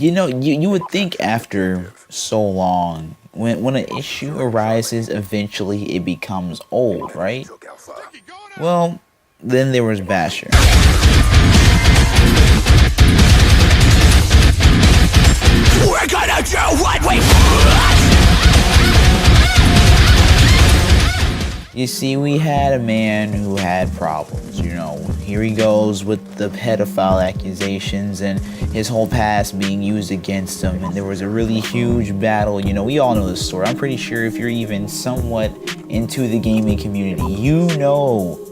You would think after so long, when an issue arises, eventually it becomes old, right? Well, then there was Bashur. We're gonna do what we want! You see, we had a man who had problems, Here he goes with the pedophile accusations and his whole past being used against him. And there was a really huge battle. We all know this story. I'm pretty sure if you're even somewhat into the gaming community, you know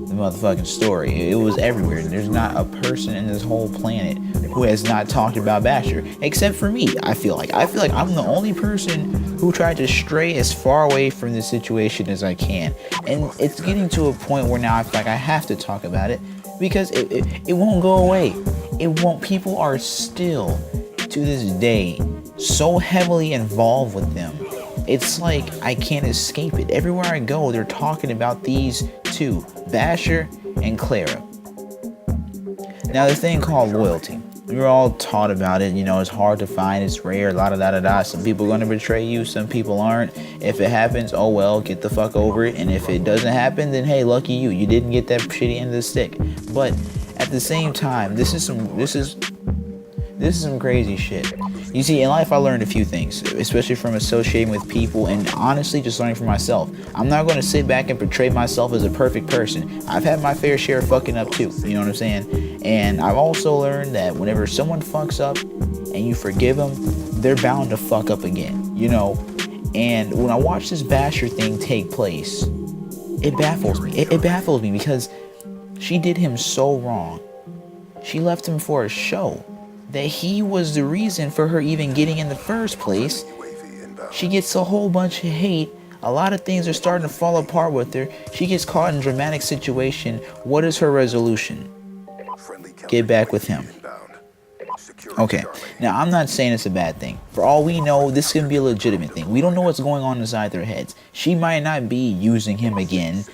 the motherfucking story. It was everywhere. There's not a person in this whole planet who has not talked about Bashur, except for me. I feel like I'm the only person who tried to stray as far away from this situation as I can. And it's getting to a point where now I feel like I have to talk about it because it won't go away. It won't. People are still, to this day, so heavily involved with them. It's like I can't escape it. Everywhere I go, they're talking about these two, Bashur and Clara. Now, the thing called loyalty. We were all taught about it. It's hard to find. It's rare. La-da-da-da-da. Some people are going to betray you. Some people aren't. If it happens, oh well, get the fuck over it. And if it doesn't happen, then hey, lucky you. You didn't get that shitty end of the stick. But at the same time, this is some crazy shit. You see, in life I learned a few things, especially from associating with people and honestly just learning for myself. I'm not going to sit back and portray myself as a perfect person. I've had my fair share of fucking up too, you know what I'm saying? And I've also learned that whenever someone fucks up and you forgive them, they're bound to fuck up again, And when I watch this Bashur thing take place, it baffles me. It baffles me because she did him so wrong. She left him for a show that he was the reason for her even getting in the first place. She gets a whole bunch of hate. A lot of things are starting to fall apart with her. She gets caught in a dramatic situation. What is her resolution? Get back with him. Okay, now I'm not saying it's a bad thing. For all we know, this can be a legitimate thing. We don't know what's going on inside their heads. She might not be using him again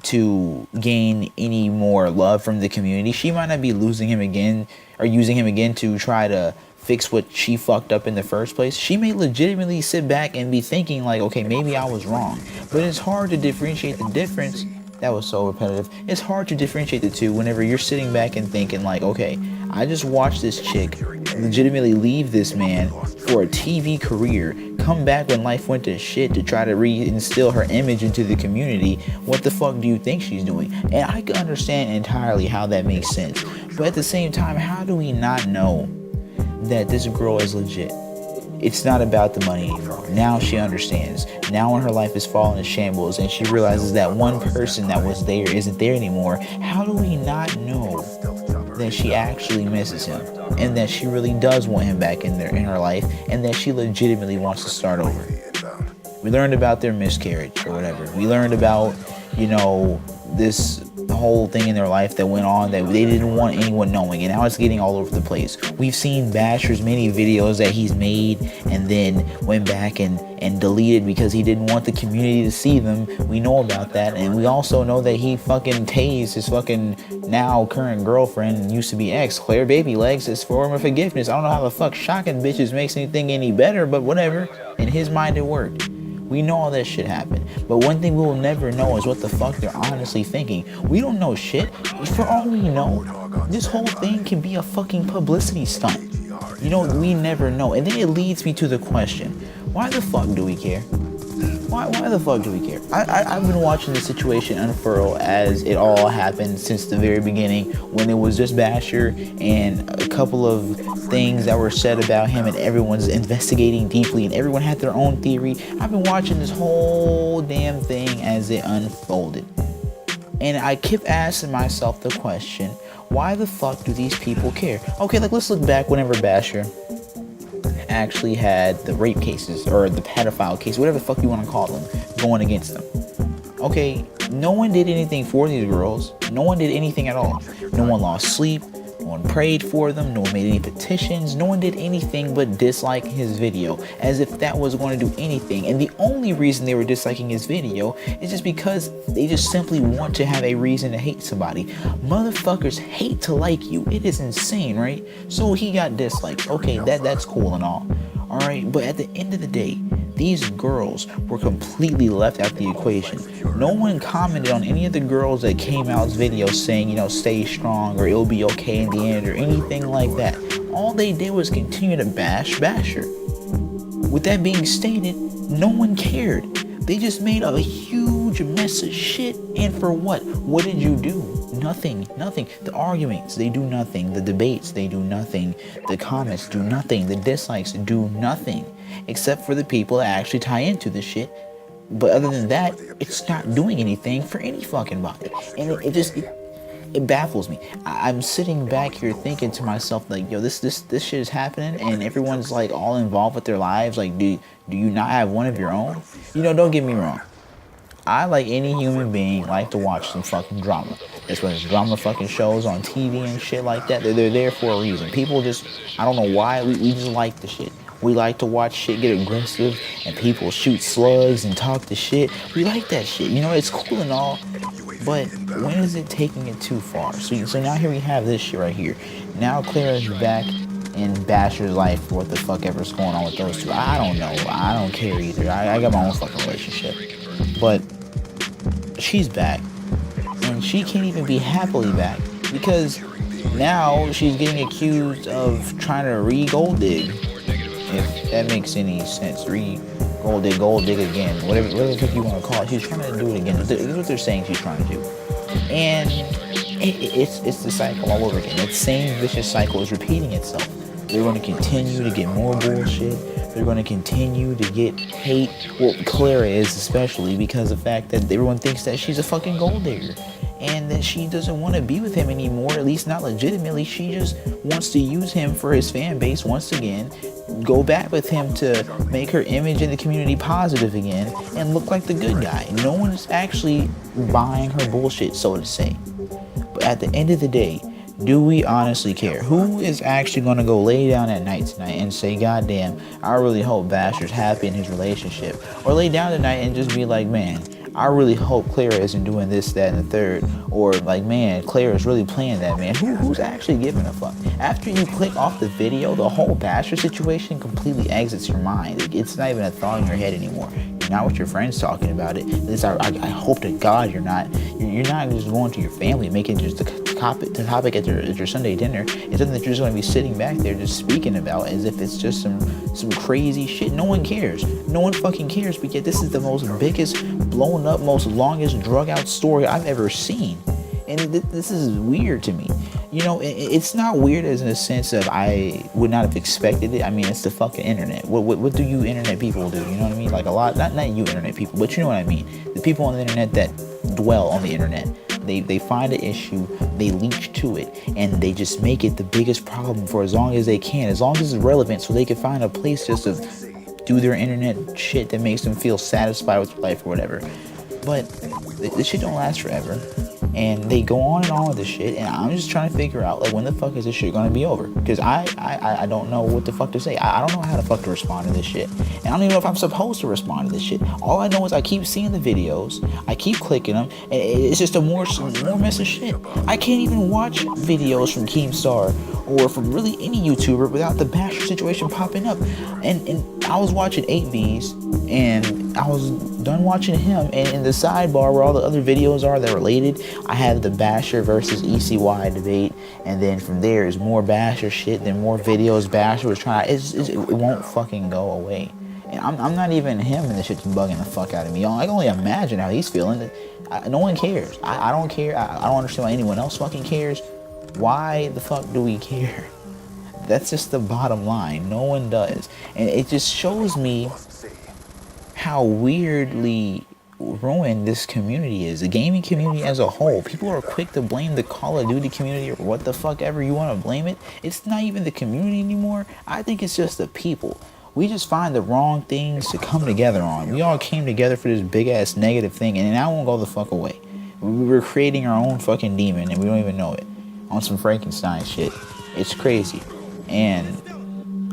to gain any more love from the community. She might not be losing him again or using him again to try to fix what she fucked up in the first place. She may legitimately sit back and be thinking like, okay, maybe I was wrong. But it's hard to differentiate the difference. That was so repetitive. It's hard to differentiate the two whenever you're sitting back and thinking like, okay, I just watched this chick legitimately leave this man for a TV career, come back when life went to shit to try to reinstill her image into the community. What the fuck do you think she's doing? And I can understand entirely how that makes sense. But at the same time, how do we not know that this girl is legit? It's not about the money anymore. Now she understands. Now when her life is falling in shambles and she realizes that one person that was there isn't there anymore, how do we not know that she actually misses him and that she really does want him back in her life and that she legitimately wants to start over? We learned about their miscarriage or whatever. We learned about, this whole thing in their life that went on that they didn't want anyone knowing, and now it's getting all over the place. We've seen Bashur's many videos that he's made and then went back and deleted because he didn't want the community to see them. We know about that, and we also know that he fucking tased his fucking now current girlfriend, used to be ex, Claire Baby Legs, as form of forgiveness. I don't know how the fuck shocking bitches makes anything any better, but whatever. In his mind it worked. We know all that shit happened. But one thing we will never know is what the fuck they're honestly thinking. We don't know shit. For all we know, this whole thing can be a fucking publicity stunt. We never know. And then it leads me to the question, why the fuck do we care? Why the fuck do we care? I've been watching the situation unfurl as it all happened since the very beginning, when it was just Bashur and a couple of things that were said about him and everyone's investigating deeply and everyone had their own theory. I've been watching this whole damn thing as it unfolded. And I kept asking myself the question, why the fuck do these people care? Okay, let's look back whenever Bashur actually had the rape cases or the pedophile case, whatever the fuck you want to call them, going against them. Okay, no one did anything for these girls. No one did anything at all. No one lost sleep. one prayed for them, no one made any petitions, no one did anything but dislike his video, as if that was going to do anything. And the only reason they were disliking his video is just because they just simply want to have a reason to hate somebody. Motherfuckers hate to like you. It is insane, right? So he got disliked. Okay, that's cool and all. Alright, but at the end of the day, these girls were completely left out the equation. No one commented on any of the girls that came out's videos saying, you know, stay strong or it'll be okay in the end or anything like that. All they did was continue to bash Bashur. With that being stated, no one cared. They just made a huge mess of shit, and for what? What did you do? Nothing. The arguments, they do nothing. The debates, they do nothing. The comments do nothing. The dislikes do nothing. Except for the people that actually tie into the shit. But other than that, it's not doing anything for any fucking body. And it baffles me. I'm sitting back here thinking to myself, like, yo, this shit is happening, and everyone's like all involved with their lives. Like, do you not have one of your own? You know, don't get me wrong. I, like any human being, like to watch some fucking drama. That's when there's drama fucking shows on TV and shit like that. They're there for a reason. People just, I don't know why, we just like the shit. We like to watch shit get aggressive and people shoot slugs and talk the shit. We like that shit. You know, it's cool and all, but when is it taking it too far? So now here we have this shit right here. Now Clara's back in Bashur's life for what the fuck ever's going on with those two. I don't know. I don't care either. I got my own fucking relationship. But she's back. And she can't even be happily back. Because now she's getting accused of trying to re-gold dig. If that makes any sense. Gold dig again. Whatever the fuck you want to call it. She's trying to do it again. That's what they're saying she's trying to do. And it's the cycle all over again. That same vicious cycle is repeating itself. They're going to continue to get more bullshit. They're going to continue to get hate. Well, Clara is especially because of the fact that everyone thinks that she's a fucking gold digger. And that she doesn't want to be with him anymore, at least not legitimately. She just wants to use him for his fan base once again, go back with him to make her image in the community positive again, and look like the good guy. No one is actually buying her bullshit, so to say. But at the end of the day, do we honestly care? Who is actually going to go lay down at night tonight and say, God damn, I really hope Bashur's happy in his relationship? Or lay down tonight and just be like, man, I really hope Clara isn't doing this, that, and the third. Or like, man, Clara's really playing that, man. Who's actually giving a fuck? After you click off the video, the whole Bashur situation completely exits your mind. It's not even a thought in your head anymore. You're not with your friends talking about it. I hope to God you're not. You're not just going to your family, making just the topic at your Sunday dinner. It's something that you're just going to be sitting back there just speaking about as if it's just some crazy shit. No one cares. No one fucking cares. But yet this is the most biggest, blown up, most longest drug out story I've ever seen. And this is weird to me. You know, it's not weird as in a sense of I would not have expected it. I mean, it's the fucking internet. What do you internet people do? You know what I mean? Like a lot, not you internet people, but you know what I mean. The people on the internet that dwell on the internet. They find an issue, they leech to it, and they just make it the biggest problem for as long as they can, as long as it's relevant, so they can find a place just to do their internet shit that makes them feel satisfied with life or whatever. But this shit don't last forever. And they go on and on with this shit, and I'm just trying to figure out, like, when the fuck is this shit gonna be over? Because I don't know what the fuck to say. I don't know how the fuck to respond to this shit. And I don't even know if I'm supposed to respond to this shit. All I know is I keep seeing the videos, I keep clicking them, and it's just more mess of shit. I can't even watch videos from Keemstar or from really any YouTuber without the Bashur situation popping up. And I was watching 8Bs, and I was done watching him, and in the sidebar where all the other videos are that are related, I have the Bashur versus ECY debate, and then from there is more Bashur shit, then more videos Bashur was trying. It won't fucking go away. And I'm not even him, and this shit's bugging the fuck out of me. I can only imagine how he's feeling. No one cares. I don't care. I don't understand why anyone else fucking cares. Why the fuck do we care? That's just the bottom line. No one does. And it just shows me how weirdly ruined this community is. The gaming community as a whole. People are quick to blame the Call of Duty community or what the fuck ever you want to blame it. It's not even the community anymore. I think it's just the people. We just find the wrong things to come together on. We all came together for this big ass negative thing, and that won't go the fuck away. We were creating our own fucking demon and we don't even know it. on some Frankenstein shit. It's crazy. And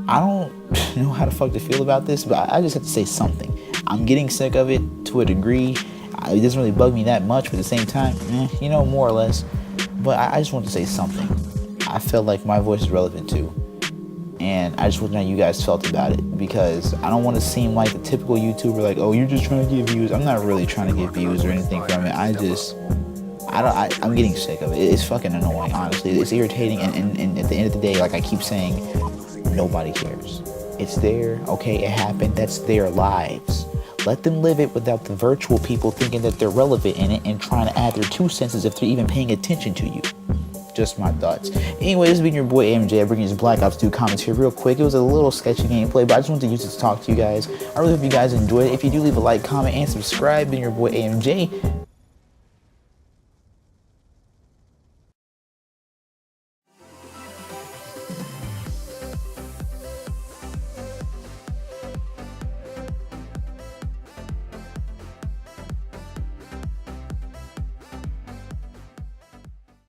I don't know how the fuck to feel about this, but I just have to say something. I'm getting sick of it to a degree. It doesn't really bug me that much, but at the same time, more or less. But I just want to say something. I feel like my voice is relevant too. And I just want to know how you guys felt about it, because I don't want to seem like the typical YouTuber, like, oh, you're just trying to get views. I'm not really trying to get views or anything from it. I'm getting sick of it. It's fucking annoying, honestly. It's irritating, and at the end of the day, like I keep saying, nobody cares. It's there, okay, it happened, that's their lives. Let them live it without the virtual people thinking that they're relevant in it and trying to add their 2 cents as if they're even paying attention to you. Just my thoughts. Anyway, this has been your boy AMJ. I bring you this Black Ops 2 comments here real quick. It was a little sketchy gameplay, but I just wanted to use it to talk to you guys. I really hope you guys enjoyed it. If you do, leave a like, comment, and subscribe. Been your boy AMJ.